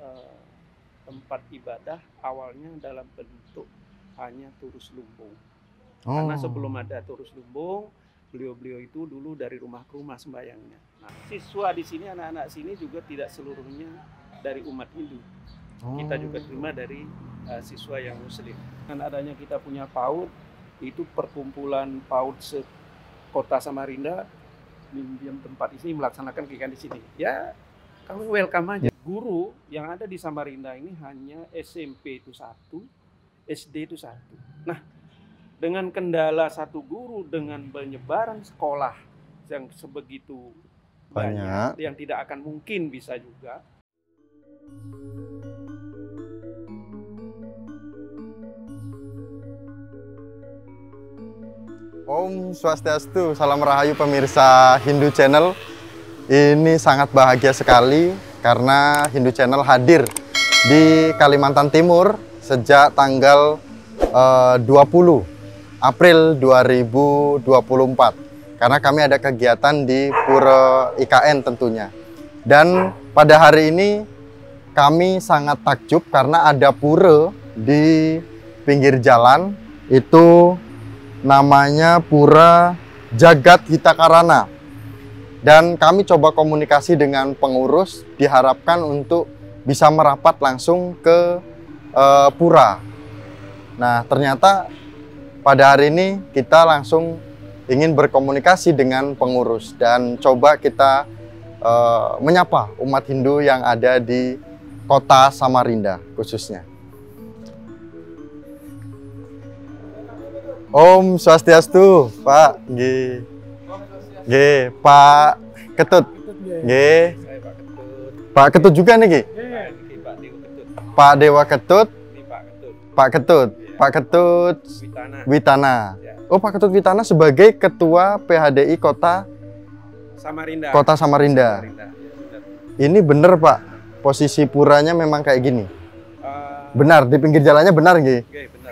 eh, tempat ibadah awalnya dalam bentuk hanya turus lumbung. Karena sebelum ada turus lumbung, beliau-beliau itu dulu dari rumah ke rumah sembayangnya. Nah, siswa di sini, anak-anak sini juga tidak seluruhnya dari umat Hindu. Kita juga terima dari siswa yang Muslim. Dengan adanya kita punya PAUD, itu perkumpulan PAUD Kota Samarinda, diam tempat ini melaksanakan kegiatan di sini. Ya, kami welcome aja. Guru yang ada di Samarinda ini hanya SMP itu satu, SD itu satu. Nah, dengan kendala satu guru dengan penyebaran sekolah yang sebegitu banyak yang tidak akan mungkin bisa juga. Om Swastiastu, salam rahayu pemirsa Hindu Channel. Ini sangat bahagia sekali karena Hindu Channel hadir di Kalimantan Timur sejak tanggal 20 April 2024. Karena kami ada kegiatan di Pura IKN tentunya. Dan pada hari ini kami sangat takjub karena ada pura di pinggir jalan, itu namanya Pura Jagat Hitakarana. Dan kami coba komunikasi dengan pengurus, diharapkan untuk bisa merapat langsung ke pura. Nah, ternyata pada hari ini kita langsung ingin berkomunikasi dengan pengurus dan coba kita menyapa umat Hindu yang ada di Kota Samarinda khususnya. Om Swastiastu, Pak. Nggih, Pak Ketut. Nggih. Pak Ketut juga nih, Pak Dewa Ketut. Pak Ketut. Pak Ketut Witana. Oh, Pak Ketut Witana sebagai Ketua PHDI Kota Samarinda. Kota Samarinda. Ini bener, Pak. Posisi puranya memang kayak gini. Benar, di pinggir jalannya benar nggih? Benar.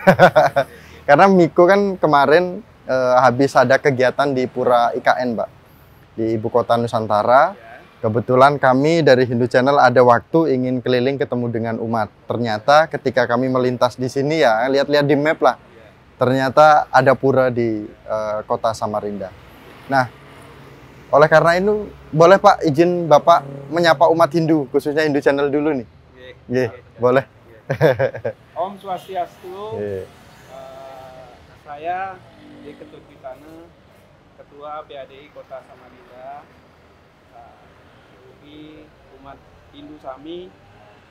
Karena Miko kan kemarin habis ada kegiatan di Pura IKN, Pak, di Ibu Kota Nusantara. Kebetulan kami dari Hindu Channel ada waktu ingin keliling ketemu dengan umat. Ternyata ketika kami melintas di sini ya, lihat-lihat di map lah, ternyata ada pura di Kota Samarinda. Nah, oleh karena itu, boleh Pak izin Bapak menyapa umat Hindu, khususnya Hindu Channel dulu nih? Iya, boleh. Om Swastiastu. Saya di Ketut Witana, Ketua PHDI Kota Samarinda. Di umat Hindu Sami,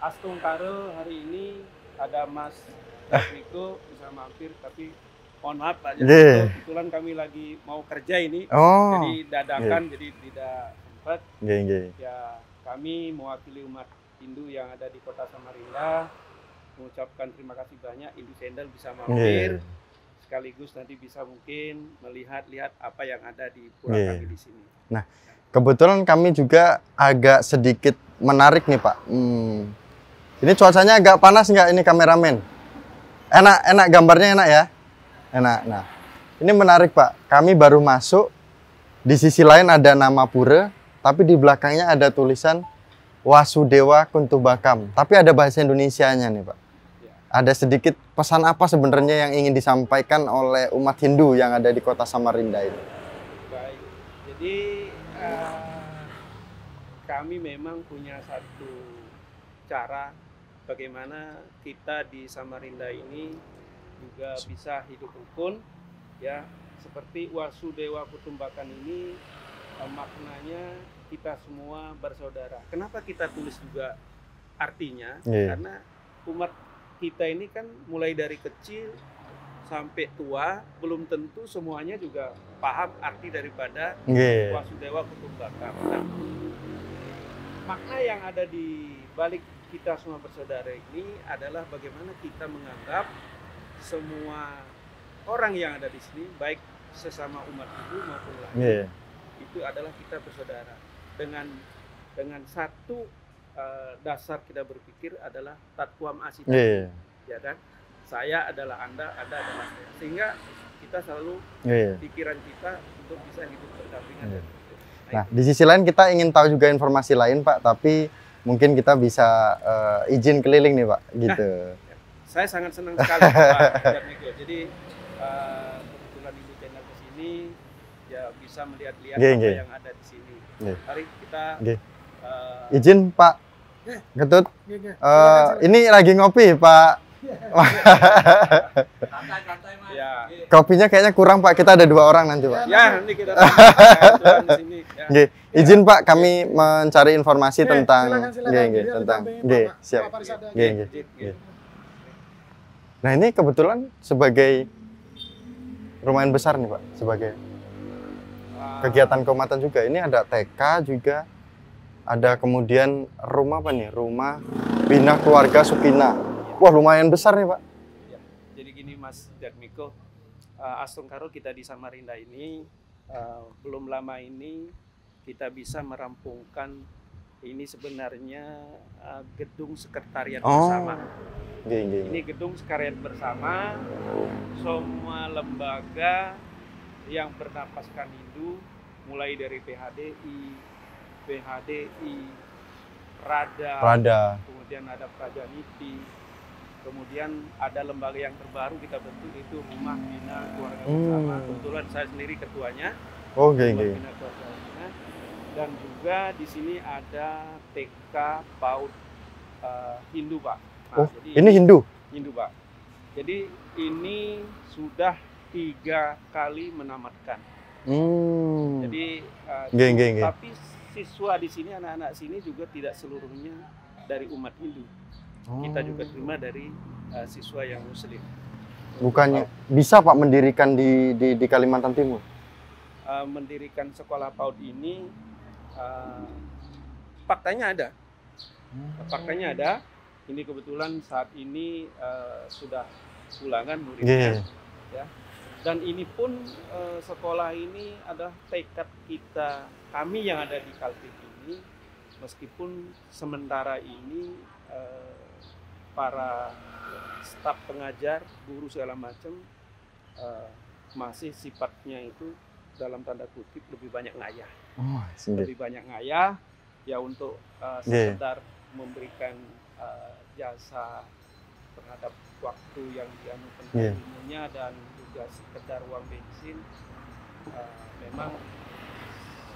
Astung Karo hari ini ada Mas Miko bisa mampir, tapi mohon maaf Pak, kebetulan kami lagi mau kerja ini, jadi dadakan, jadi tidak sempat. Ya, kami mewakili umat Hindu yang ada di Kota Samarinda mengucapkan terima kasih banyak Hindu Channel bisa mampir. Sekaligus nanti bisa mungkin melihat apa yang ada di pura kami di sini. Nah, kebetulan kami juga agak sedikit menarik nih, Pak. Ini cuacanya agak panas nggak ini kameramen? Enak gambarnya enak ya? Enak. Nah, ini menarik, Pak. Kami baru masuk, di sisi lain ada nama pura, tapi di belakangnya ada tulisan Wasudewa Kuntubakam. Tapi ada bahasa Indonesianya nih, Pak. Ada sedikit pesan apa sebenarnya yang ingin disampaikan oleh umat Hindu yang ada di Kota Samarinda ini? Baik, jadi kami memang punya satu cara bagaimana kita di Samarinda ini juga bisa hidup rukun, ya, seperti Wasudewa Kutumbakan ini maknanya kita semua bersaudara. Kenapa kita tulis juga artinya? Karena umat kita ini kan mulai dari kecil sampai tua, belum tentu semuanya juga paham arti daripada Wasudewa Kutumbakam. Nah, makna yang ada di balik kita semua bersaudara ini adalah bagaimana kita menganggap semua orang yang ada di sini, baik sesama umat Hindu maupun lain, itu adalah kita bersaudara. Dengan satu dasar kita berpikir adalah tatwam asita, ya kan? Saya adalah Anda adalah saya. Sehingga kita selalu pikiran kita untuk bisa hidup berdampingan. Nah, di sisi lain kita ingin tahu juga informasi lain, Pak. Tapi mungkin kita bisa izin keliling nih Pak, gitu. Saya sangat senang sekali Pak Jatmiko. Jadi kebetulan Hindu Channel ke sini ya bisa melihat-lihat apa yang ada di sini. Mari kita izin Pak Ketut. Ini lagi ngopi Pak. Ya. Kopinya kayaknya kurang Pak, kita ada 2 orang nanti Pak. Ya, nanti kita di sini. Ya. Izin Pak, kami mencari informasi tentang tentang siap. Nah, ini kebetulan sebagai lumayan besar nih Pak, sebagai kegiatan keumatan juga. Ini ada TK juga, ada kemudian rumah apa nih? Rumah Bina Keluarga Sukina. Wah, lumayan besar nih Pak. Ya. Jadi gini Mas Jatmiko, Astungkaro kita di Samarinda ini belum lama ini kita bisa merampungkan ini sebenarnya gedung sekretariat bersama. Ini gedung sekretariat bersama, semua lembaga yang bernapaskan Hindu, mulai dari PHDI, Rada, kemudian ada Prajaniti, kemudian ada lembaga yang terbaru kita bentuk itu Rumah Bina Keluarga Bersama. Kebetulan saya sendiri ketuanya. Bina Keluarga Bersama. Dan juga di sini ada TK PAUD Hindu Pak. Nah, jadi ini Hindu Pak. Jadi ini sudah 3 kali menamatkan. Jadi tapi siswa di sini, anak-anak sini juga tidak seluruhnya dari umat Hindu. Kita juga terima dari siswa yang Muslim. Bukannya bisa Pak mendirikan di Kalimantan Timur? Mendirikan sekolah PAUD ini faktanya ada. Faktanya ada. Ini kebetulan saat ini sudah pulangan muridnya. Ya. Dan ini pun sekolah ini adalah tekad kami yang ada di Kaltim ini, meskipun sementara ini para staf pengajar, guru segala macam masih sifatnya itu dalam tanda kutip lebih banyak ngayah. Lebih banyak ngayah ya untuk sekedar memberikan jasa terhadap waktu yang dianukan ilmunya dan juga sekedar uang bensin. Memang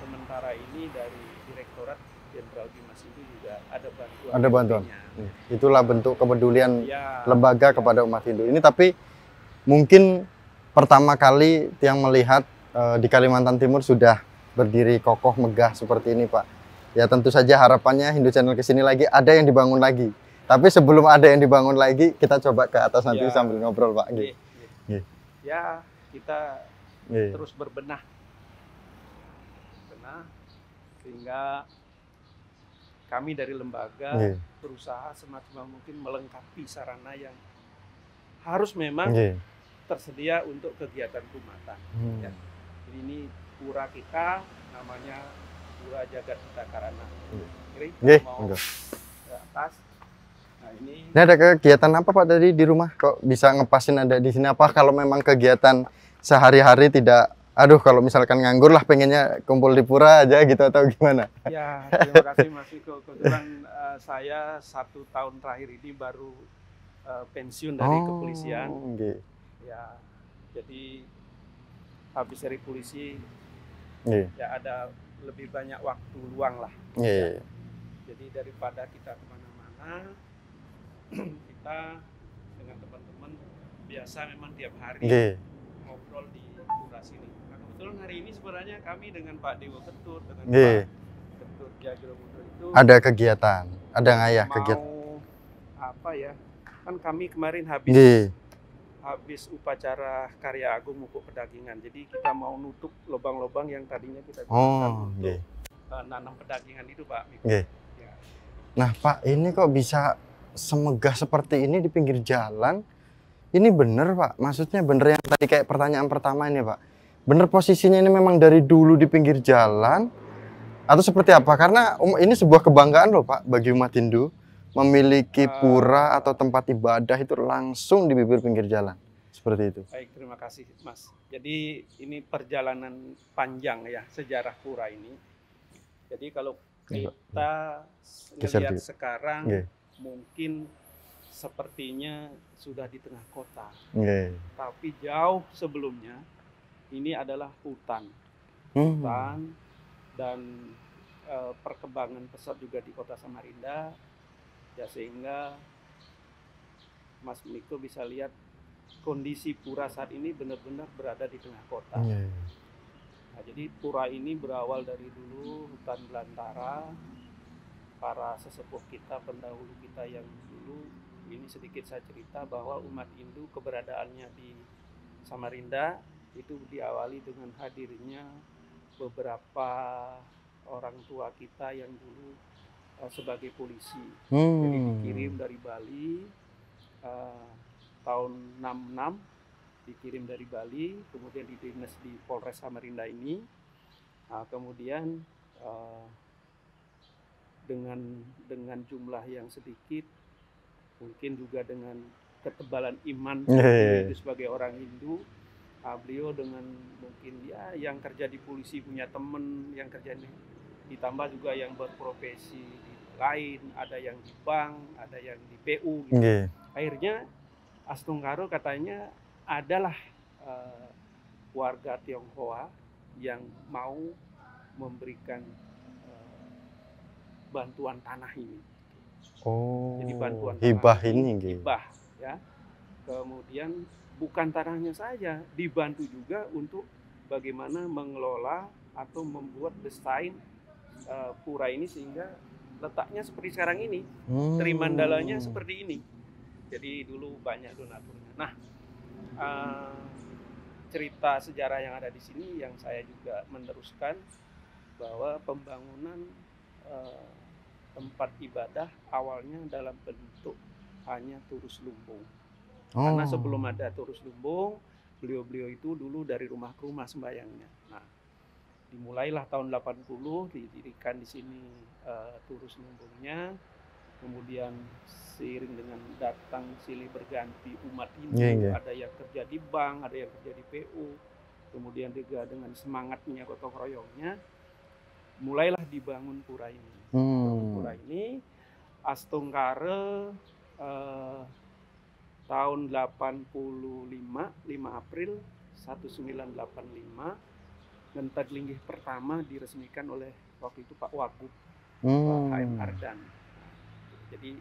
sementara ini dari Direktorat Jenderal Bimas itu juga ada bantuan. Ada bantuan. Itulah bentuk kepedulian lembaga kepada umat Hindu. Ini tapi mungkin pertama kali yang melihat di Kalimantan Timur sudah berdiri kokoh megah seperti ini Pak. Ya tentu saja harapannya Hindu Channel kesini lagi ada yang dibangun lagi. Tapi sebelum ada yang dibangun lagi, kita coba ke atas nanti sambil ngobrol Pak. Ya kita terus berbenah. Sehingga kami dari lembaga berusaha semaksimal mungkin melengkapi sarana yang harus memang tersedia untuk kegiatan keumatan. Ya. Jadi ini pura kita namanya Pura Jagat Kita Karana. Mau ke atas. Nah, ini ada kegiatan apa Pak tadi di rumah? Kok bisa ngepasin ada di sini? Apa kalau memang kegiatan sehari-hari tidak? Aduh, kalau misalkan nganggur lah pengennya kumpul di pura aja gitu atau gimana? Ya, terima kasih Mas Iko. Kebetulan saya 1 tahun terakhir ini baru pensiun dari kepolisian. Ya, jadi habis dari polisi ya ada lebih banyak waktu luang lah. Ya. Jadi daripada kita kemana-mana, kita dengan teman-teman biasa memang tiap hari ngobrol di pura sini. Kebetulan hari ini sebenarnya kami dengan Pak Dewa Ketut, dengan Pak Ketut Jagromundo itu ada kegiatan, ada ngayah kegiatan. Apa ya? Kan kami kemarin habis upacara Karya Agung Mukuk Pedagingan. Jadi kita mau nutup lubang-lubang yang tadinya kita gunakan untuk nanam pedagingan itu Pak. Ya. Nah Pak, ini kok bisa semegah seperti ini di pinggir jalan? Ini bener Pak? Maksudnya bener yang tadi kayak pertanyaan pertama ini Pak? Bener posisinya ini memang dari dulu di pinggir jalan atau seperti apa? Karena ini sebuah kebanggaan loh Pak bagi umat Hindu memiliki pura atau tempat ibadah itu langsung di bibir pinggir jalan seperti itu. Baik, terima kasih Mas. Jadi ini perjalanan panjang ya sejarah pura ini. Jadi kalau kita Geser ngelihat dikit. sekarang Nggih. mungkin sepertinya sudah di tengah kota, Nggih. tapi jauh sebelumnya ini adalah hutan dan perkembangan pesat juga di kota Samarinda, ya, sehingga Mas Miko bisa lihat kondisi pura saat ini benar-benar berada di tengah kota. Nah, jadi pura ini berawal dari dulu hutan belantara, para sesepuh kita, pendahulu kita yang dulu. Ini sedikit saya cerita bahwa umat Hindu keberadaannya di Samarinda itu diawali dengan hadirnya beberapa orang tua kita yang dulu sebagai polisi. Jadi dikirim dari Bali tahun 66, dikirim dari Bali, kemudian didinas di Polres Samarinda ini. Nah, kemudian dengan jumlah yang sedikit, mungkin juga dengan ketebalan iman itu sebagai orang Hindu, beliau dengan mungkin ya yang kerja di polisi punya temen yang kerja ini, ditambah juga yang berprofesi lain, ada yang di bank, ada yang di PU gitu. Akhirnya Astungkaro katanya adalah warga Tionghoa yang mau memberikan bantuan tanah ini. Jadi bantuan hibah tanah ini, hibah, ya. Kemudian bukan tanahnya saja, dibantu juga untuk bagaimana mengelola atau membuat desain pura ini sehingga letaknya seperti sekarang ini, Trimandalanya seperti ini. Jadi dulu banyak donaturnya. Nah, cerita sejarah yang ada di sini yang saya juga meneruskan bahwa pembangunan tempat ibadah awalnya dalam bentuk hanya turus lumbung. Karena sebelum ada turus lumbung, beliau-beliau itu dulu dari rumah ke rumah sembayangnya. Nah, dimulailah tahun 80 didirikan di sini turus lumbungnya. Kemudian seiring dengan datang silih berganti umat Hindu, ada yang kerja di bank, ada yang kerja di PU. Kemudian juga dengan semangatnya gotong royongnya, mulailah dibangun pura ini. Pura ini Astungkaro tahun 85, 5 April 1985, Ngentad Linggih pertama diresmikan oleh waktu itu Pak Wagub, Pak HM Ardan. Jadi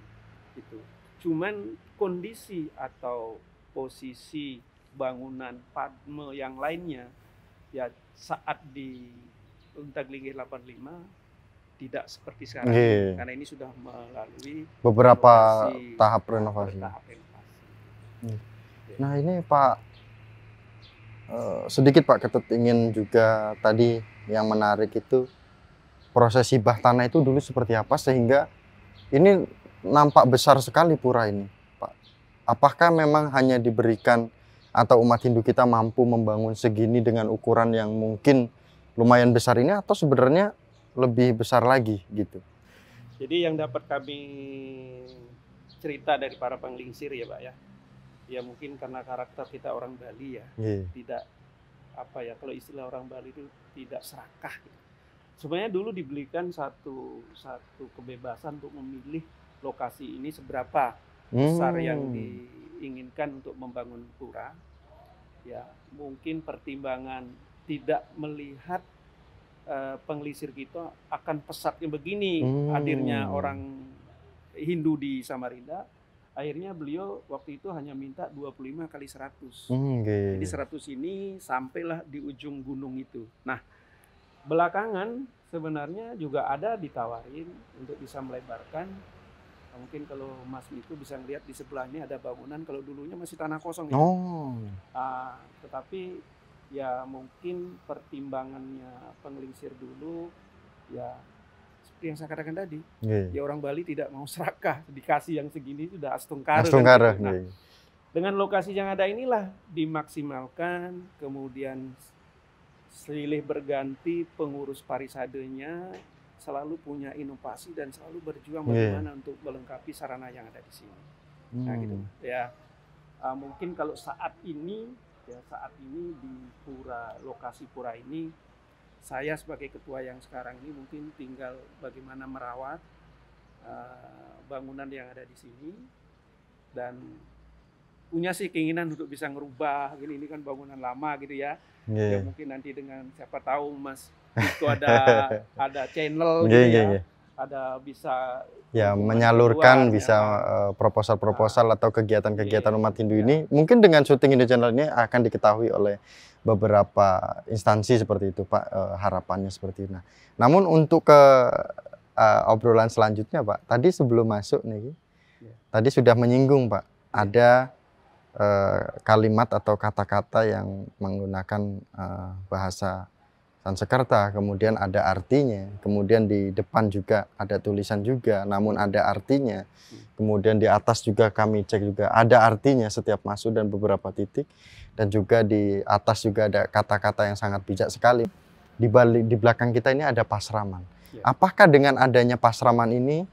itu. Cuman kondisi atau posisi bangunan Padme yang lainnya ya saat di Ngentad Linggih 85 tidak seperti sekarang ini, karena ini sudah melalui beberapa tahap renovasi. Nah ini Pak, sedikit Pak Ketut ingin juga tadi yang menarik itu proses hibah tanah itu dulu seperti apa sehingga ini nampak besar sekali pura ini Pak. Apakah memang hanya diberikan atau umat Hindu kita mampu membangun segini dengan ukuran yang mungkin lumayan besar ini, atau sebenarnya lebih besar lagi gitu? Jadi yang dapat kami cerita dari para penglingsir ya Pak ya, ya mungkin karena karakter kita orang Bali ya, tidak apa ya, kalau istilah orang Bali itu tidak serakah gitu. Sebenarnya dulu diberikan satu kebebasan untuk memilih lokasi ini seberapa besar yang diinginkan untuk membangun pura. Ya mungkin pertimbangan tidak melihat pengelisir kita akan pesatnya begini hadirnya orang Hindu di Samarinda. Akhirnya beliau waktu itu hanya minta 25 kali 100. Jadi 100 ini sampailah di ujung gunung itu. Nah, belakangan sebenarnya juga ada ditawarin untuk bisa melebarkan. Mungkin kalau Mas itu bisa lihat di sebelahnya ada bangunan, kalau dulunya masih tanah kosong ya. Tetapi ya mungkin pertimbangannya penglingsir dulu ya seperti yang saya katakan tadi, ya orang Bali tidak mau serakah, dikasih yang segini sudah Astungkaro. Nah, dengan lokasi yang ada inilah dimaksimalkan, kemudian silih berganti pengurus parisadenya selalu punya inovasi dan selalu berjuang bagaimana untuk melengkapi sarana yang ada di sini. Nah gitu ya. Mungkin kalau saat ini di lokasi pura ini saya sebagai ketua yang sekarang ini mungkin tinggal bagaimana merawat bangunan yang ada di sini, dan punya sih keinginan untuk bisa ngerubah gini, ini kan bangunan lama gitu ya. Ya mungkin nanti dengan siapa tahu Mas itu ada channel gitu ya. Ada bisa ya menyalurkan luar, bisa proposal-proposal atau kegiatan-kegiatan umat Hindu ini mungkin dengan syuting Hindu Channel ini akan diketahui oleh beberapa instansi seperti itu Pak, harapannya seperti itu. Nah, namun untuk ke obrolan selanjutnya Pak, tadi sebelum masuk nih, tadi sudah menyinggung Pak, ada kalimat atau kata-kata yang menggunakan bahasa Sansekerta, kemudian ada artinya, kemudian di depan juga ada tulisan juga, namun ada artinya, kemudian di atas juga kami cek juga ada artinya setiap masuk dan beberapa titik, dan juga di atas juga ada kata-kata yang sangat bijak sekali. Di belakang kita ini ada pasraman. Apakah dengan adanya pasraman ini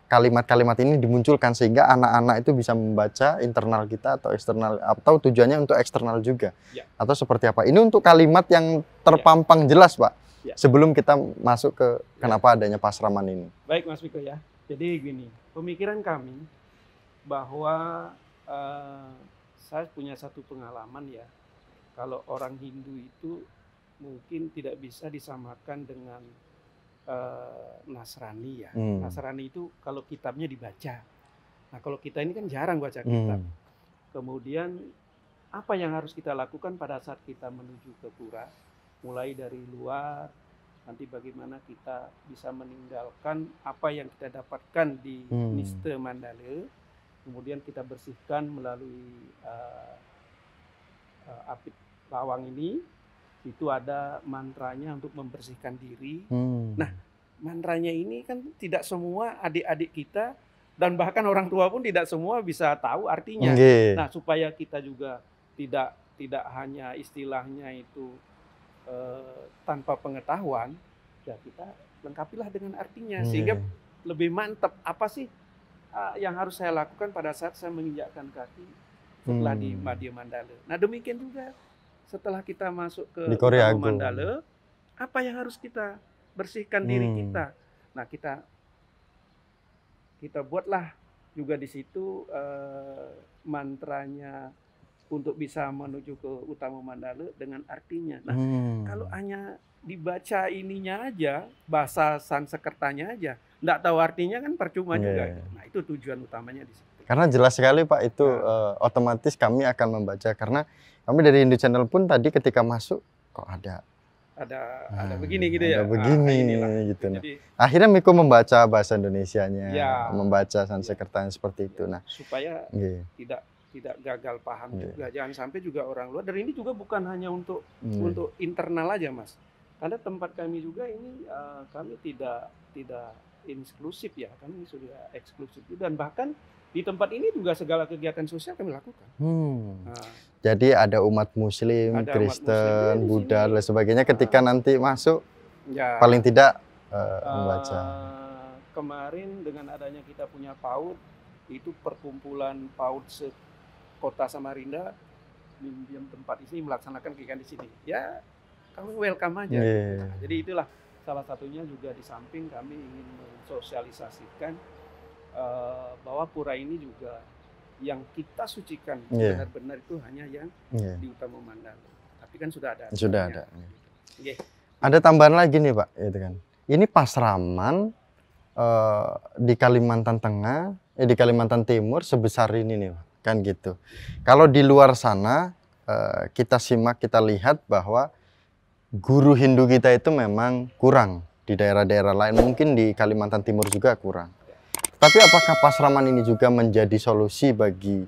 kalimat-kalimat ini dimunculkan sehingga anak-anak itu bisa membaca internal kita atau eksternal, atau tujuannya untuk eksternal juga, atau seperti apa? Ini untuk kalimat yang terpampang jelas Pak, sebelum kita masuk ke kenapa adanya pasraman ini. Baik Mas Viko ya, jadi gini, pemikiran kami bahwa saya punya satu pengalaman ya, kalau orang Hindu itu mungkin tidak bisa disamakan dengan Nasrani ya. Nasrani itu kalau kitabnya dibaca. Nah kalau kita ini kan jarang baca kitab. Kemudian apa yang harus kita lakukan pada saat kita menuju ke pura? Mulai dari luar, nanti bagaimana kita bisa meninggalkan apa yang kita dapatkan di Niste Mandala. Kemudian kita bersihkan melalui api lawang ini. Itu ada mantranya untuk membersihkan diri. Nah, mantranya ini kan tidak semua adik-adik kita dan bahkan orang tua pun tidak semua bisa tahu artinya. Nah, supaya kita juga tidak hanya istilahnya itu tanpa pengetahuan, ya kita lengkapilah dengan artinya sehingga lebih mantap. Apa sih yang harus saya lakukan pada saat saya menginjakkan kaki setelah di Madya Mandala? Nah, demikian juga setelah kita masuk ke Mandala, apa yang harus kita bersihkan diri kita? Nah, kita buatlah juga di situ mantranya untuk bisa menuju ke Utama Mandala dengan artinya. Nah, kalau hanya dibaca ininya aja, bahasa Sansekertanya aja, nggak tahu artinya kan percuma juga. Nah, itu tujuan utamanya di situ. Karena jelas sekali Pak, itu otomatis kami akan membaca, karena kami dari Hindu Channel pun tadi ketika masuk kok ada begini gitu ya. Ada begini gitu. Jadi, akhirnya Miko membaca bahasa Indonesianya, membaca Sansekertanya seperti itu. Nah, supaya tidak gagal paham juga. Jangan sampai juga orang luar. Dan ini juga bukan hanya untuk internal aja Mas. Karena tempat kami juga ini kami tidak inklusif ya, kami sudah eksklusif dan bahkan di tempat ini juga segala kegiatan sosial kami lakukan. Jadi ada umat Muslim, Kristen, Buddha dan sebagainya. Ketika nanti masuk, paling tidak membaca. Kemarin dengan adanya kita punya PAUD, itu perkumpulan PAUD Kota Samarinda, di tempat ini melaksanakan kegiatan di sini. Ya, kami welcome aja. Nah, jadi itulah salah satunya juga di samping kami ingin mensosialisasikan bahwa pura ini juga yang kita sucikan benar-benar itu hanya yang di Utama Mandala. Tapi kan sudah ada. Sudah ada. Ada tambahan lagi nih Pak, gitu kan. Ini pasraman di Kalimantan Tengah, di Kalimantan Timur sebesar ini nih Pak, kan gitu. Kalau di luar sana kita simak, kita lihat bahwa guru Hindu kita itu memang kurang di daerah-daerah lain, mungkin di Kalimantan Timur juga kurang. Tapi apakah pasraman ini juga menjadi solusi bagi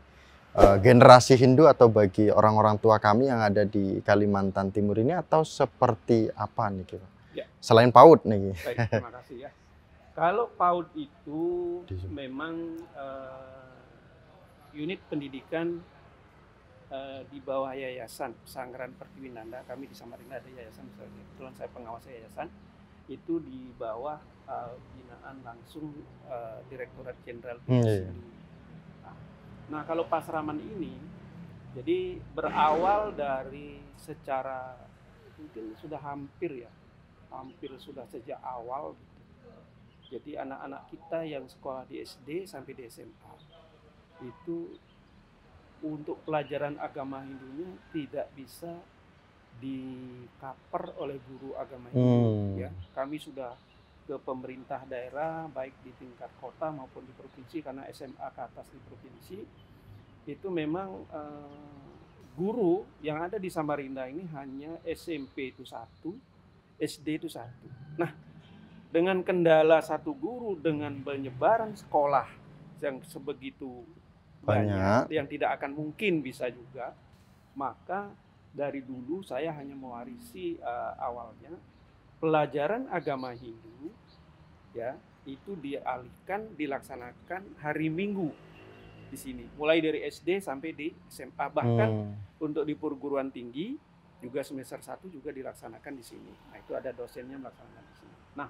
generasi Hindu atau bagi orang-orang tua kami yang ada di Kalimantan Timur ini, atau seperti apa nih Pak? Selain PAUD nih. Baik, terima kasih ya. Kalau PAUD itu memang unit pendidikan di bawah Yayasan Pesanggrahan Pertiwinanda. Kami di Samarinda ada yayasan, kebetulan saya pengawas yayasan, itu di bawah binaan langsung Direktorat Jenderal Hindu. Nah, kalau pasraman ini Jadi berawal dari secara mungkin sudah hampir sudah sejak awal gitu. Jadi anak-anak kita yang sekolah di SD sampai di SMA itu untuk pelajaran agama Hindunya tidak bisa di-cover oleh guru agama Hindu ya. Kami sudah ke pemerintah daerah baik di tingkat kota maupun di provinsi, karena SMA ke atas di provinsi itu memang guru yang ada di Samarinda ini hanya SMP itu satu, SD itu satu. Nah, dengan kendala satu guru dengan penyebaran sekolah yang sebegitu banyak yang tidak akan mungkin bisa juga, maka dari dulu saya hanya mewarisi awalnya pelajaran agama Hindu ya itu dilaksanakan hari Minggu di sini, mulai dari SD sampai di SMA, bahkan untuk di perguruan tinggi juga semester 1 juga dilaksanakan di sini. Nah, itu ada dosennya melaksanakan di sini. Nah,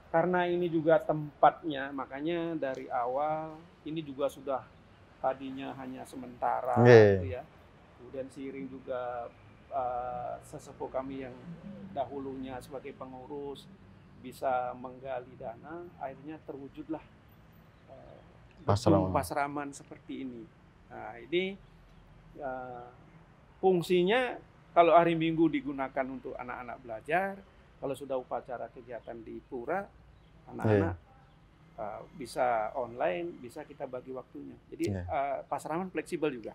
karena ini juga tempatnya, makanya dari awal ini juga sudah tadinya hanya sementara gitu ya. Kemudian seiring juga sesepuh kami yang dahulunya sebagai pengurus bisa menggali dana, akhirnya terwujudlah pasraman seperti ini. Nah, ini fungsinya kalau hari Minggu digunakan untuk anak-anak belajar, kalau sudah upacara kegiatan di pura, anak-anak bisa online, bisa kita bagi waktunya. Jadi pasraman fleksibel juga,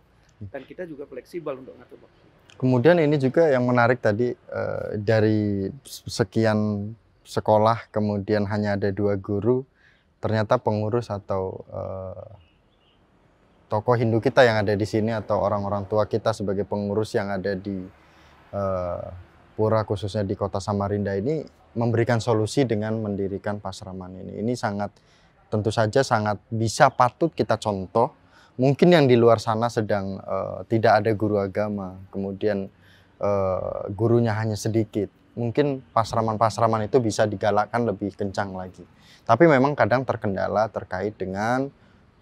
dan kita juga fleksibel untuk ngatur waktu. Kemudian ini juga yang menarik tadi, dari sekian sekolah kemudian hanya ada 2 guru, ternyata pengurus atau tokoh Hindu kita yang ada di sini atau orang-orang tua kita sebagai pengurus yang ada di pura khususnya di kota Samarinda ini memberikan solusi dengan mendirikan pasraman ini. Ini tentu saja sangat bisa patut kita contoh. Mungkin yang di luar sana sedang tidak ada guru agama, kemudian gurunya hanya sedikit. Mungkin pasraman-pasraman itu bisa digalakkan lebih kencang lagi. Tapi memang kadang terkendala terkait dengan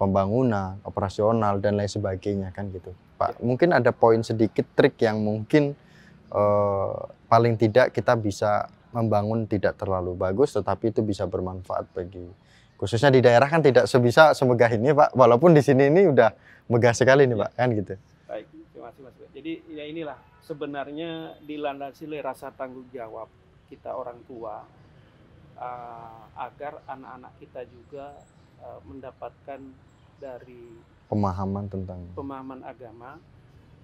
pembangunan, operasional, dan lain sebagainya kan gitu. Pak, mungkin ada poin sedikit trik yang mungkin paling tidak kita bisa membangun tidak terlalu bagus, tetapi itu bisa bermanfaat bagi, khususnya di daerah kan tidak semegah ini Pak, walaupun di sini ini udah megah sekali nih Pak, kan gitu. Baik, terima kasih Mas. Jadi ya inilah sebenarnya dilandasi oleh rasa tanggung jawab kita orang tua agar anak-anak kita juga mendapatkan dari pemahaman agama.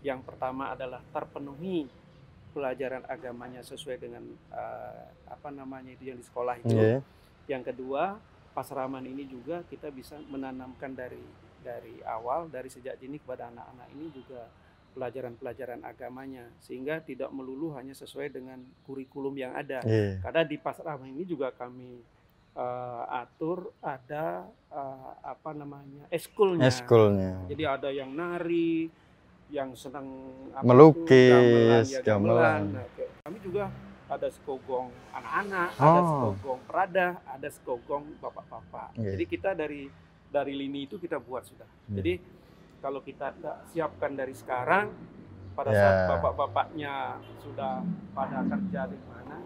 Yang pertama adalah terpenuhi pelajaran agamanya sesuai dengan itu yang di sekolah itu. Yang kedua, pasraman ini juga kita bisa menanamkan dari awal, dari sejak dini kepada anak-anak ini juga pelajaran-pelajaran agamanya, sehingga tidak melulu hanya sesuai dengan kurikulum yang ada. Karena di pasraman ini juga kami atur ada eskulnya. Jadi ada yang nari, yang senang melukis, gamelan. Nah, kami juga ada sekogong anak-anak, ada sekogong perada, ada sekogong bapak-bapak. Jadi kita dari lini itu kita buat sudah. Jadi kalau kita siapkan dari sekarang, pada saat bapak-bapaknya sudah pada kerja di mana,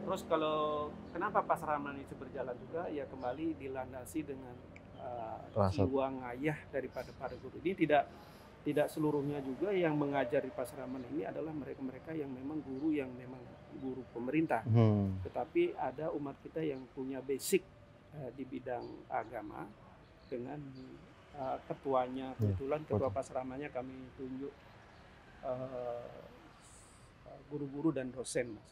terus kalau kenapa pasraman itu berjalan juga, ya kembali dilandasi dengan jiwa ngayah daripada para guru. Ini tidak seluruhnya juga yang mengajar di pasraman ini adalah mereka-mereka yang memang guru pemerintah. Tetapi ada umat kita yang punya basic di bidang agama dengan ketuanya, kebetulan ketua pasramannya kami tunjuk guru-guru dan dosen, Mas.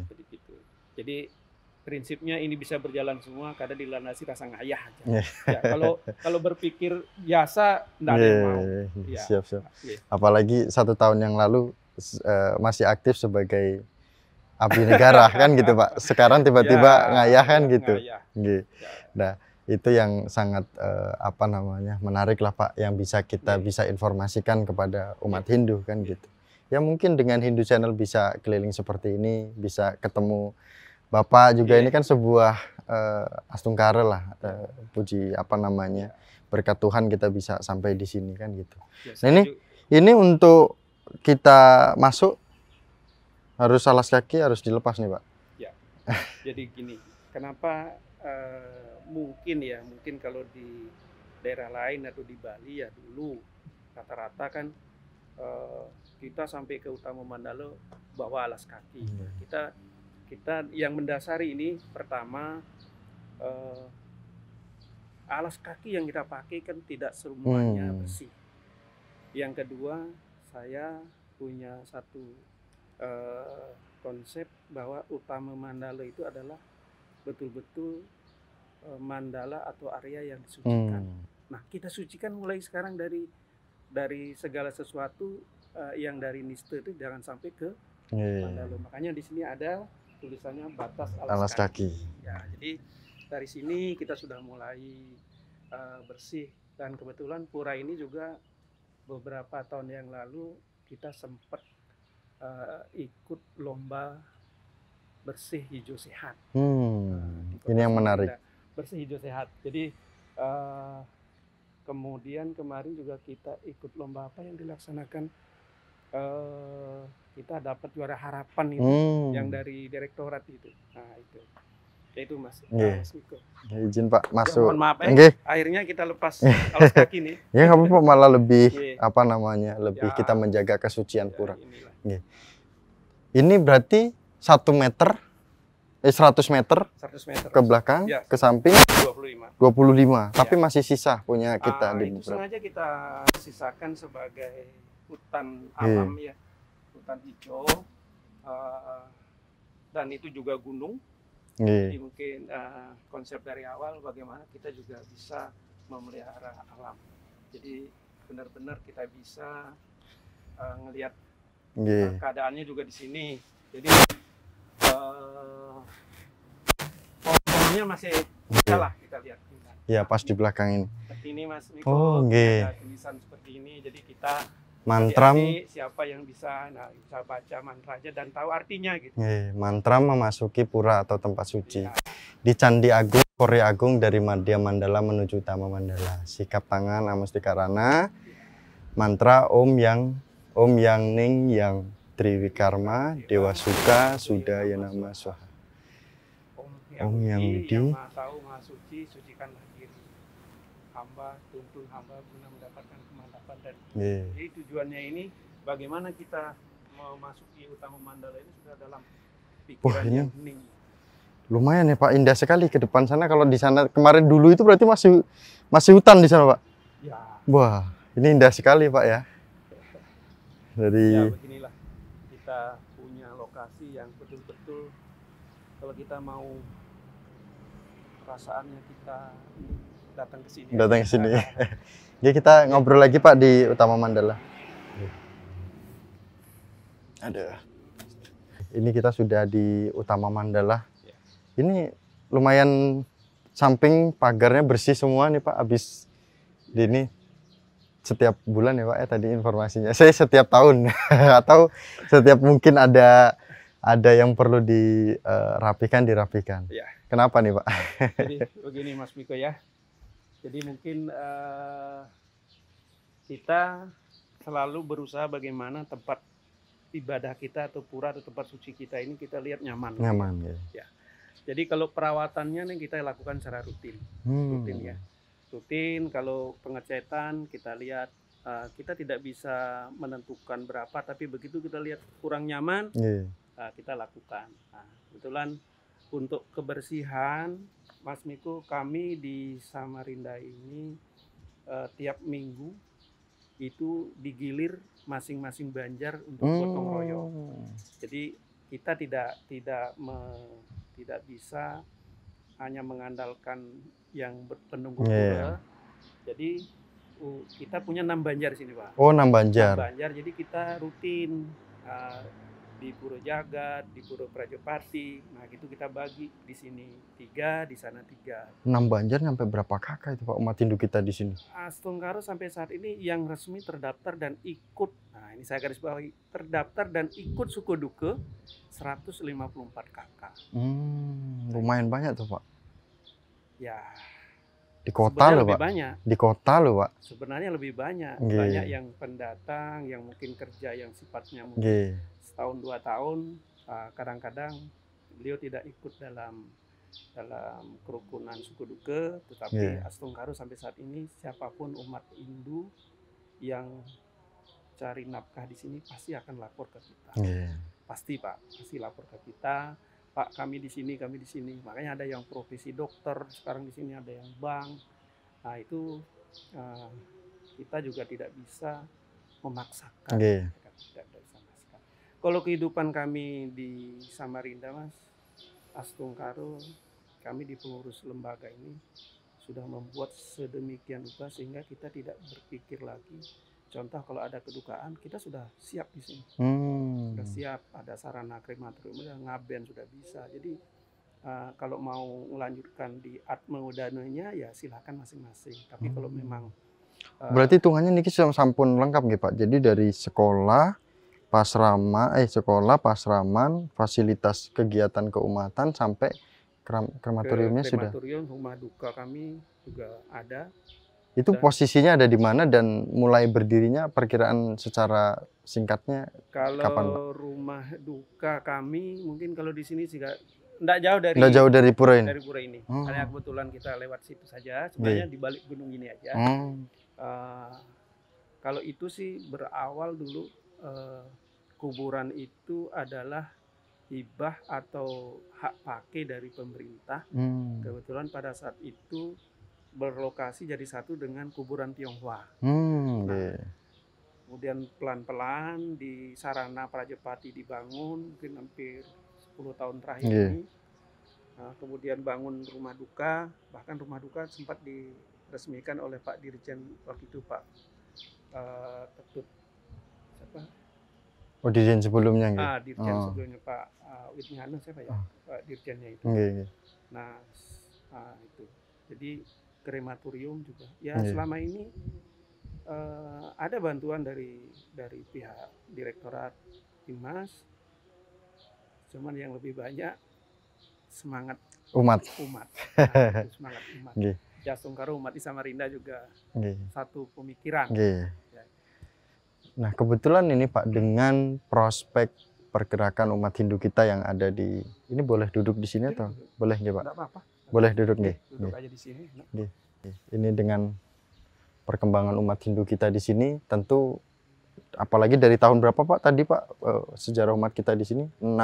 Jadi gitu. Jadi prinsipnya ini bisa berjalan semua karena dilandasi rasa ngayah aja. Ya, kalau berpikir biasa enggak ada yang mau. Siap. Apalagi 1 tahun yang lalu masih aktif sebagai abdi negara kan gitu Pak. Sekarang tiba-tiba ngayah kan gitu. Nah, itu yang sangat menarik lah Pak, yang bisa kita bisa informasikan kepada umat Hindu kan gitu. Ya mungkin dengan Hindu Channel bisa keliling seperti ini, bisa ketemu Bapak juga. Ini kan sebuah astungkara lah, puji apa namanya, berkat Tuhan kita bisa sampai di sini kan gitu. Nah ini untuk kita masuk harus alas kaki harus dilepas nih Pak. Ya, jadi gini, kenapa mungkin kalau di daerah lain atau di Bali ya dulu rata-rata kan kita sampai ke Utama Mandala bawa alas kaki. Kita yang mendasari ini pertama alas kaki yang kita pakai kan tidak semuanya bersih. Yang kedua, saya punya satu konsep bahwa Utama Mandala itu adalah betul-betul mandala atau area yang disucikan. Nah, kita sucikan mulai sekarang dari segala sesuatu yang dari niste itu jangan sampai ke mandala. Makanya di sini ada tulisannya batas alas kaki. Ya, jadi dari sini kita sudah mulai bersih, dan kebetulan pura ini juga beberapa tahun yang lalu kita sempat ikut lomba bersih hijau sehat. Ini yang menarik. Bersih hijau sehat. Jadi kemudian kemarin juga kita ikut lomba apa yang dilaksanakan, kita dapat juara harapan itu yang dari direktorat itu. Nah itu Mas. Mas Miko. Izin Pak masuk. Ya, mohon maaf akhirnya kita lepas alas kaki nih. Ya nggak apa-apa, malah lebih apa namanya, lebih kita menjaga kesucian pura. Ini berarti 100 meter ke belakang, ke samping 25. Tapi masih sisa punya kita di itu sengaja kita sisakan sebagai hutan alam ya, hutan hijau, dan itu juga gunung. Jadi mungkin konsep dari awal bagaimana kita juga bisa memelihara alam. Jadi benar-benar kita bisa ngelihat keadaannya juga di sini. Jadi pohonnya masih salah kita lihat. Ya pas di belakang ini. Seperti ini Mas Miko, ada tulisan seperti ini. Jadi kita mantram, siapa yang bisa baca mantra aja dan tahu artinya gitu. Mantram memasuki pura atau tempat suci. Di Candi Agung, Kori Agung dari Madya Mandala menuju Utama Mandala. Sikap tangan Amustikarana. Mantra Om Yang Ning Yang Triwikarma Dewa Suka Sudaya Nama Swaha. Om Yang Widi, yang Maha Tahu Maha Suci, sucikanlah diri hamba, tuntun hamba guna mendapatkan kemantapan. Dan jadi tujuannya ini bagaimana kita memasuki Utama Mandala ini sudah dalam pikiran yang hening. Lumayan ya Pak, indah sekali ke depan sana. Kalau di sana kemarin dulu itu berarti masih hutan di sana Pak. Ya. Wah, ini indah sekali Pak ya. Ya beginilah, kita punya lokasi yang betul-betul kalau kita mau perasaannya kita datang ke sini. Datang ke sini. Ya kita ngobrol lagi Pak di Utama Mandala. Ada. Ini kita sudah di Utama Mandala. Ini lumayan samping pagarnya bersih semua nih Pak. Habis ini setiap bulan ya Pak ya tadi informasinya. Saya setiap tahun atau setiap mungkin ada yang perlu dirapikan. Ya. Kenapa nih Pak? Jadi begini Mas Miko ya. Jadi mungkin kita selalu berusaha bagaimana tempat ibadah kita atau pura atau tempat suci kita ini kita lihat nyaman. Nyaman ya. Jadi kalau perawatannya nih kita lakukan secara rutin. Rutin ya. Rutin, kalau pengecetan kita lihat kita tidak bisa menentukan berapa, tapi begitu kita lihat kurang nyaman kita lakukan. Nah, kebetulan untuk kebersihan Mas Miko, kami di Samarinda ini tiap minggu itu digilir masing-masing banjar untuk gotong royong. Jadi kita tidak bisa hanya mengandalkan yang penunggu pura. Jadi kita punya 6 banjar di sini Pak. Oh 6 banjar. 6 banjar, jadi kita rutin di Pura Jagat, di Pura Prajopati. Nah gitu kita bagi di sini 3, di sana 3. 6 banjar sampai berapa kakak itu Pak umat Hindu kita di sini? Astungkara sampai saat ini yang resmi terdaftar dan ikut. Nah ini saya garis bawahi, terdaftar dan ikut suku Duke 154 kakak. Lumayan banyak tuh Pak. Ya, Di kota sebenarnya loh, lebih Pak. banyak. Di kota loh, Pak. Sebenarnya lebih banyak. Nggih. Banyak yang pendatang, yang mungkin kerja yang sifatnya mungkin Nggih. setahun 2 tahun. Kadang-kadang beliau tidak ikut dalam kerukunan suku Duke, tetapi Nggih. Astungkaru sampai saat ini siapapun umat Hindu yang cari nafkah di sini pasti akan lapor ke kita. Nggih. Pasti Pak, pasti lapor ke kita. Pak, kami di sini, kami di sini. Makanya ada yang profesi dokter, sekarang di sini ada yang bank. Nah itu kita juga tidak bisa memaksakan. Nggih. Tidak bisa memaksakan. Kalau kehidupan kami di Samarinda, Mas, Astungkaru, kami di pengurus lembaga ini sudah membuat sedemikian rupa sehingga kita tidak berpikir lagi. Contoh kalau ada kedukaan, kita sudah siap di sini. Sudah siap, ada sarana krematorium, ngaben sudah bisa. Jadi kalau mau melanjutkan di Atma Udananya ya silahkan masing-masing. Tapi kalau memang berarti hitungannya niki sampun lengkap nggih, Pak. Jadi dari sekolah, sekolah, pasraman, fasilitas kegiatan keumatan sampai krematoriumnya sudah. Krematorium, rumah duka kami juga ada. Itu posisinya ada di mana dan mulai berdirinya perkiraan secara singkatnya kalau kapan, Pak? Rumah duka kami mungkin kalau di sini sih enggak jauh dari pura ini. Dari pura ini. Karena kebetulan kita lewat situ saja. Sebenarnya di balik gunung ini aja. Kalau itu sih berawal dulu kuburan itu adalah hibah atau hak pakai dari pemerintah. Kebetulan pada saat itu berlokasi jadi satu dengan kuburan Tionghoa. Kemudian pelan-pelan di sarana Prajepati dibangun mungkin hampir 10 tahun terakhir ini. Kemudian bangun rumah duka, bahkan rumah duka sempat diresmikan oleh Pak Dirjen waktu itu, Pak Ketut siapa? Oh, Dirjen sebelumnya nggih. Dirjen sebelumnya Pak Witnyana siapa ya? Pak Dirjennya itu. Nah, itu. Jadi krematorium juga. Ya selama ini ada bantuan dari pihak Direktorat Dimas. Cuman yang lebih banyak semangat umat. Nah, semangat umat. Ya Astungkaru umat di Samarinda juga satu pemikiran. Nah kebetulan ini Pak, dengan prospek pergerakan umat Hindu kita yang ada di ini, boleh duduk di sini atau boleh nggih, Pak? Tidak apa-apa. Boleh duduk nggih. Duduk aja di sini. Ini dengan perkembangan umat Hindu kita di sini, tentu apalagi dari tahun berapa Pak tadi Pak sejarah umat kita di sini? 66.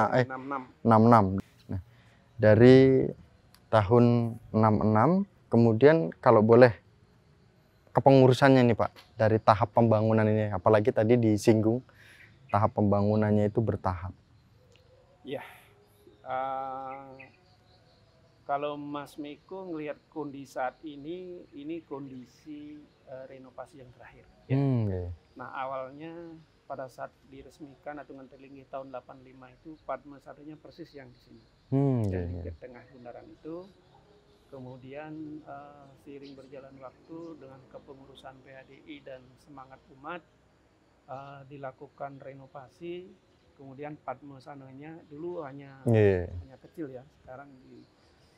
Nah, dari tahun 66, kemudian kalau boleh kepengurusannya nih Pak, dari tahap pembangunan ini, apalagi tadi disinggung tahap pembangunannya itu bertahap. Ya, kalau Mas Miko ngelihat kondisi saat ini kondisi renovasi yang terakhir. Ya. Nah awalnya pada saat diresmikan Atungan Telingi tahun 85 itu Padma satunya persis yang di sini. Di tengah bundaran itu. Kemudian seiring berjalan waktu dengan kepengurusan PHDI dan semangat umat dilakukan renovasi. Kemudian Padma sananya dulu hanya kecil ya, sekarang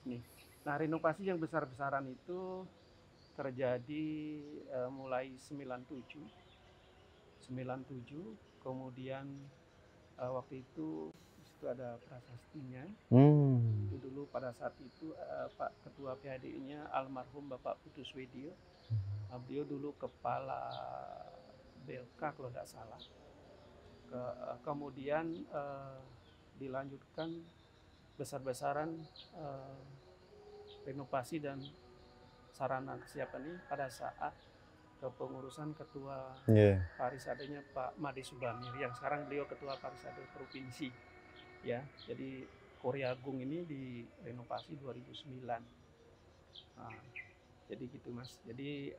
ini. Nah renovasi yang besar-besaran itu terjadi mulai 97, kemudian waktu itu ada prasastinya. Dulu pada saat itu Pak Ketua PHDI-nya almarhum Bapak Putu Swedio. Beliau dulu kepala BLK kalau tidak salah. Kemudian dilanjutkan besar-besaran renovasi dan sarana kesiapan ini pada saat kepengurusan Ketua Parisadanya Pak Made Subamir, yang sekarang beliau Ketua Parisade Provinsi. Ya, jadi Korea Agung ini direnovasi 2009. Nah, jadi gitu Mas. Jadi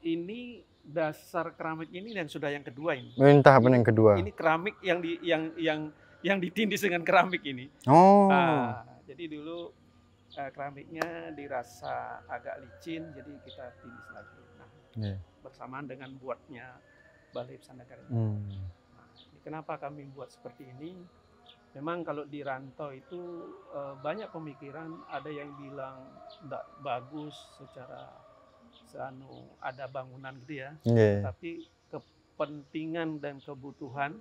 ini dasar keramik ini dan sudah yang kedua ini. Ini tahapan yang kedua. Ini keramik yang ditindis dengan keramik ini. Jadi dulu keramiknya dirasa agak licin, jadi kita tindis lagi. Nah, bersamaan dengan buatnya Balai Pesantren. Kenapa kami buat seperti ini? memang kalau di rantau itu banyak pemikiran, ada yang bilang tidak bagus secara ada bangunan gitu ya. Nggih. Tapi kepentingan dan kebutuhan,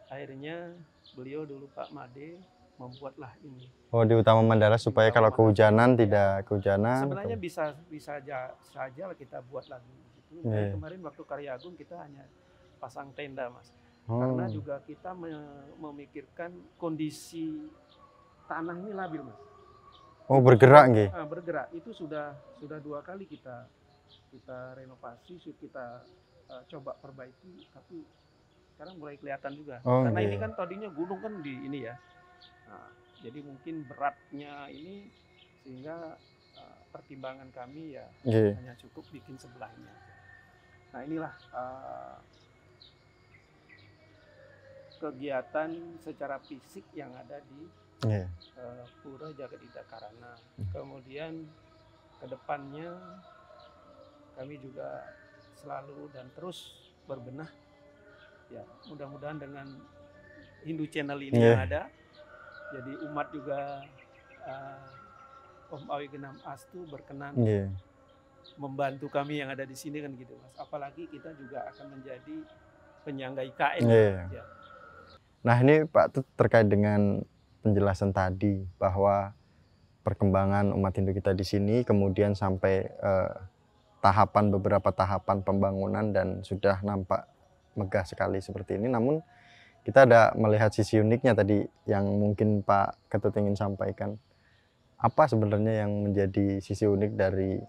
akhirnya beliau dulu Pak Made membuatlah ini. Oh, di Utama Mandala supaya kalau kehujanan tidak kehujanan. Sebenarnya bisa saja kita buat lagi gitu. Kemarin waktu Karya Agung kita hanya pasang tenda, Mas. Karena juga kita memikirkan kondisi tanah ini labil, Mas. Oh, bergerak nggih. Bergerak. Itu sudah 2 kali kita renovasi, kita coba perbaiki, tapi sekarang mulai kelihatan juga. Karena ini kan tadinya gunung kan di ini ya. Nah, jadi mungkin beratnya ini sehingga pertimbangan kami ya hanya cukup bikin sebelahnya. Nah, inilah kegiatan secara fisik yang ada di Pura Jagadita Karana. Kemudian kedepannya kami juga selalu dan terus berbenah. Ya, mudah-mudahan dengan Hindu Channel ini yang ada, jadi umat juga Om Awi Genam Astu berkenan membantu kami yang ada di sini kan gitu, Mas. Apalagi kita juga akan menjadi penyangga IKN. Ya. Nah, ini Pak terkait dengan penjelasan tadi bahwa perkembangan umat Hindu kita di sini kemudian sampai beberapa tahapan pembangunan dan sudah nampak megah sekali seperti ini. Namun kita ada melihat sisi uniknya tadi yang mungkin Pak Ketut ingin sampaikan. Apa sebenarnya yang menjadi sisi unik dari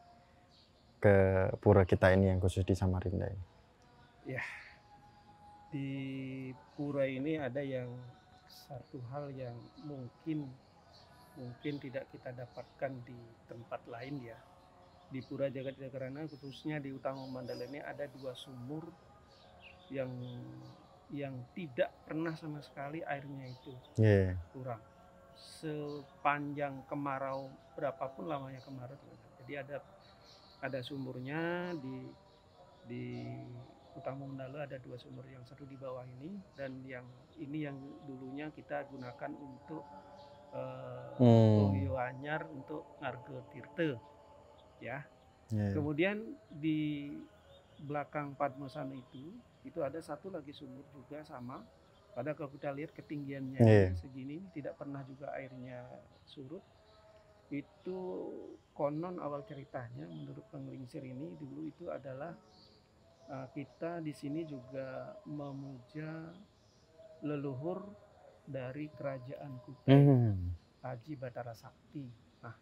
ke pura kita ini yang khusus di Samarinda ini? Ya, di pura ini ada yang satu hal yang mungkin tidak kita dapatkan di tempat lain ya. Di Pura Jagadita Karana khususnya di Utama Mandala ini ada 2 sumur yang tidak pernah sama sekali airnya itu kurang. Sepanjang kemarau, berapapun lamanya kemarau. Jadi ada sumurnya di Utama Mandala, ada 2 sumur, yang satu di bawah ini dan yang ini yang dulunya kita gunakan untuk Toyo Anyar untuk Ngarga Tirta ya. Kemudian di belakang Padmasana itu ada satu lagi sumur juga sama. Pada kalau kita lihat ketinggiannya segini, tidak pernah juga airnya surut. Itu konon awal ceritanya menurut penglingsir ini dulu itu adalah kita di sini juga memuja leluhur dari kerajaan Kutai, Haji Batara Sakti. Nah,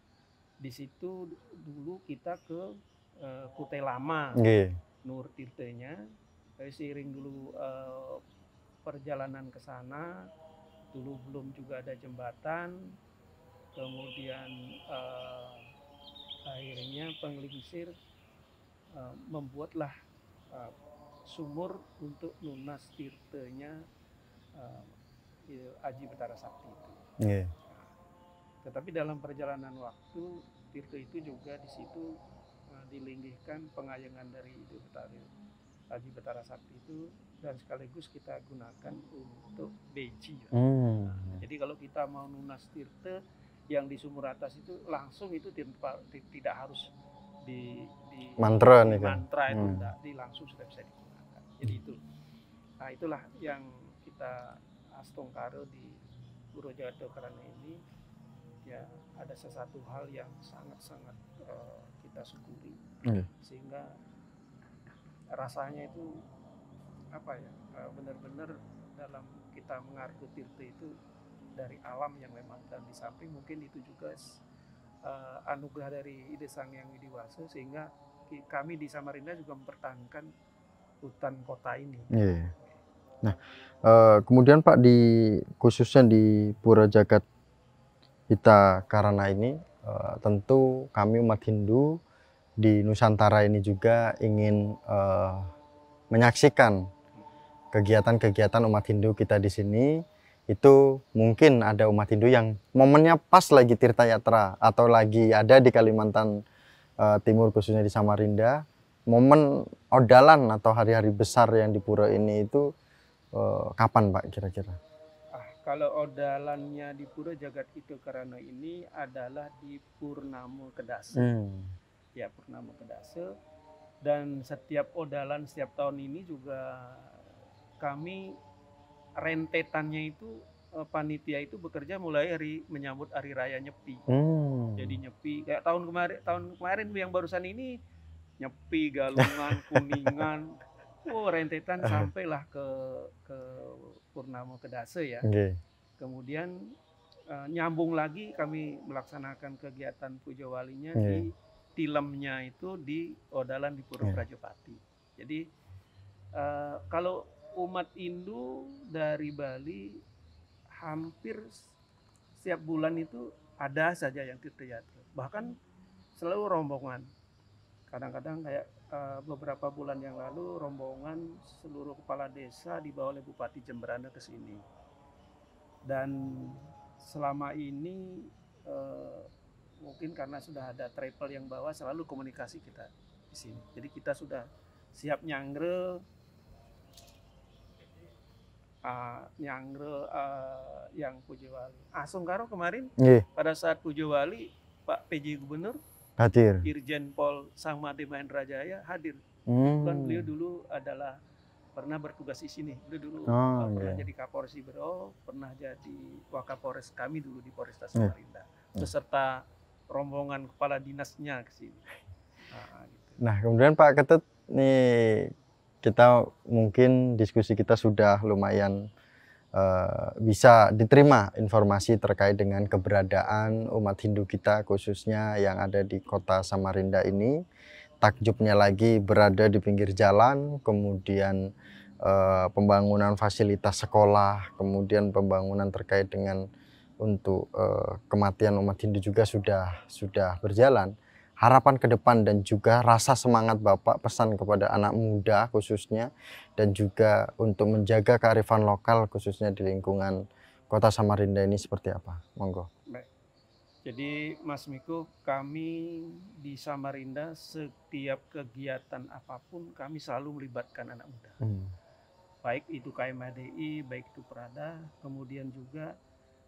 di situ dulu kita ke Kutai Lama, Nur Tirtanya. Seiring dulu perjalanan ke sana, dulu belum juga ada jembatan. Kemudian akhirnya penglingsir membuatlah sumur untuk lunas tirtanya Haji Batara Sakti itu. Tetapi dalam perjalanan waktu, tirta itu juga di situ dilinggihkan pengayangan dari Haji Batara Sakti itu, dan sekaligus kita gunakan untuk beji. Jadi kalau kita mau lunas tirta yang di sumur atas itu langsung itu tidak harus di mantra itu langsung sudah bisa digunakan. Jadi itu. Nah, itulah yang kita astongkara di Pura Jagadita Karana ini. Ya, ada sesuatu hal yang sangat-sangat kita syukuri, sehingga rasanya itu apa ya, benar-benar dalam kita mengargo tirta itu dari alam yang memang, dan di samping mungkin itu juga anugerah dari Ide Sang Hyang Widiwasa, sehingga kami di Samarinda juga mempertahankan hutan kota ini. Nah, kemudian Pak, khususnya di Pura Jagadita Karana ini, tentu kami umat Hindu di Nusantara ini juga ingin menyaksikan kegiatan-kegiatan umat Hindu kita di sini. Itu mungkin ada umat Hindu yang momennya pas lagi Tirta Yatra atau lagi ada di Kalimantan Timur, khususnya di Samarinda, momen odalan atau hari-hari besar yang di pura ini itu kapan Pak kira-kira? Kalau odalannya di Pura Jagat Itu Karana ini adalah di Purnama Kedase. Ya, Purnama Kedase. Dan setiap odalan setiap tahun ini juga kami rentetannya itu panitia itu bekerja mulai menyambut hari raya Nyepi. Jadi Nyepi kayak tahun kemarin yang barusan ini Nyepi, Galungan, Kuningan. Rentetan sampailah ke Purnama Kedase ya. Kemudian nyambung lagi kami melaksanakan kegiatan Puja Walinya di tilemnya itu di odalan di Pura Prajopati. Jadi kalau umat Hindu dari Bali hampir setiap bulan itu ada saja yang tirtayatra. Bahkan selalu rombongan. Kadang-kadang kayak beberapa bulan yang lalu rombongan seluruh kepala desa dibawa oleh Bupati Jemberana ke sini. Dan selama ini mungkin karena sudah ada travel yang bawa, selalu komunikasi kita di sini. Jadi kita sudah siap nyangre yang Puja Wali. Sungkaro kemarin pada saat Puja Wali Pak PJ Gubernur hadir. Irjen Pol Samade Mahendra Jaya hadir. Kan beliau dulu adalah pernah bertugas di sini. Beliau dulu pernah jadi Kapolres Ibero, pernah jadi Wakapolres kami dulu di Polresta Samarinda. Beserta rombongan kepala dinasnya ke sini. Nah, kemudian Pak Ketut, nih kita mungkin diskusi kita sudah lumayan bisa diterima informasi terkait dengan keberadaan umat Hindu kita khususnya yang ada di kota Samarinda ini. Takjubnya lagi berada di pinggir jalan, kemudian pembangunan fasilitas sekolah, kemudian pembangunan terkait dengan untuk kematian umat Hindu juga sudah berjalan. Harapan ke depan dan juga rasa semangat Bapak pesan kepada anak muda khususnya dan juga untuk menjaga kearifan lokal khususnya di lingkungan kota Samarinda ini seperti apa? Monggo. Baik. Jadi Mas Miko, kami di Samarinda setiap kegiatan apapun kami selalu melibatkan anak muda. Baik itu KMADI, baik itu Prada, kemudian juga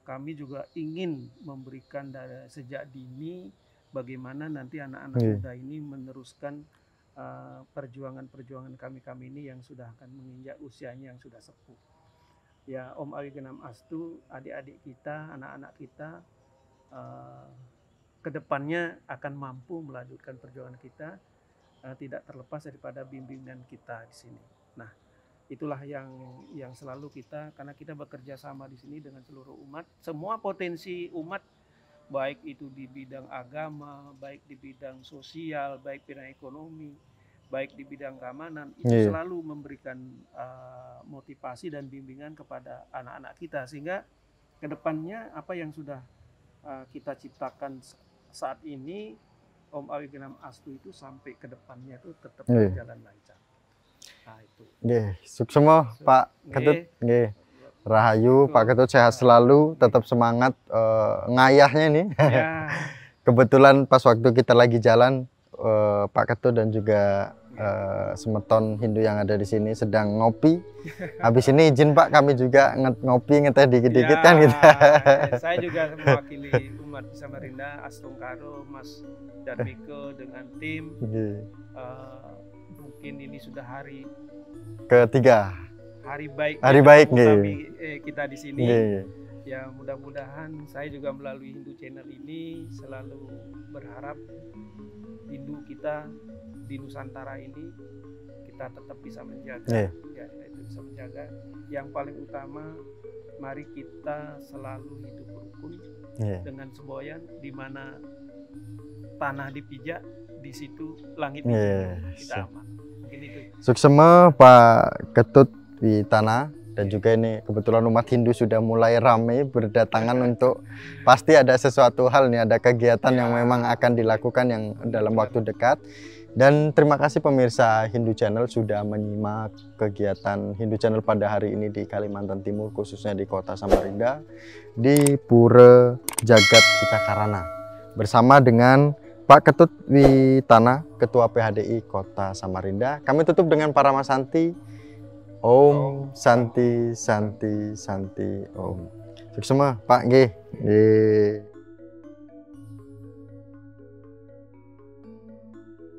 kami juga ingin memberikan dari sejak dini bagaimana nanti anak-anak muda ini meneruskan perjuangan-perjuangan kami ini yang sudah akan menginjak usianya yang sudah sepuh. Ya, Om Awigenam Astu, adik-adik kita, anak-anak kita kedepannya akan mampu melanjutkan perjuangan kita tidak terlepas daripada bimbingan kita di sini. Nah, itulah yang selalu kita, karena kita bekerja sama di sini dengan seluruh umat, semua potensi umat baik itu di bidang agama, baik di bidang sosial, baik bidang ekonomi, baik di bidang keamanan, itu selalu memberikan motivasi dan bimbingan kepada anak-anak kita, sehingga kedepannya apa yang sudah kita ciptakan saat ini, Om Awigenam Astu itu sampai kedepannya itu tetap berjalan lancar. Nah itu. Sukses Pak Ketut. Rahayu, Pak Ketut sehat selalu, tetap semangat ngayahnya nih. Kebetulan pas waktu kita lagi jalan, Pak Ketut dan juga semeton Hindu yang ada di sini sedang ngopi. Habis ini izin Pak, kami juga ngopi ngeteh dikit-dikit kan gitu. Saya juga mewakili umat Samarinda, Astungkaro, Mas Darmiko dengan tim. Mungkin ini sudah hari ketiga. Hari baik kita di sini. Ya, mudah-mudahan saya juga melalui Hindu Channel ini selalu berharap Hindu kita di Nusantara ini kita tetap bisa menjaga. Ya, itu bisa menjaga. Yang paling utama, mari kita selalu hidup rukun dengan semboyan, di mana tanah dipijak, di situ langit kita aman. Mungkin itu. Sukses Pak Ketut di tanah, dan juga ini kebetulan umat Hindu sudah mulai ramai berdatangan untuk pasti ada sesuatu hal nih, ada kegiatan yang memang akan dilakukan yang dalam waktu dekat. Dan terima kasih pemirsa Hindu Channel sudah menyimak kegiatan Hindu Channel pada hari ini di Kalimantan Timur, khususnya di kota Samarinda, di Pura Jagat Kita Karana, bersama dengan Pak Ketut Witana, Ketua PHDI Kota Samarinda. Kami tutup dengan Paramasanti. Om Santi Santi Santi Om. semua Pak nggih. Nggih.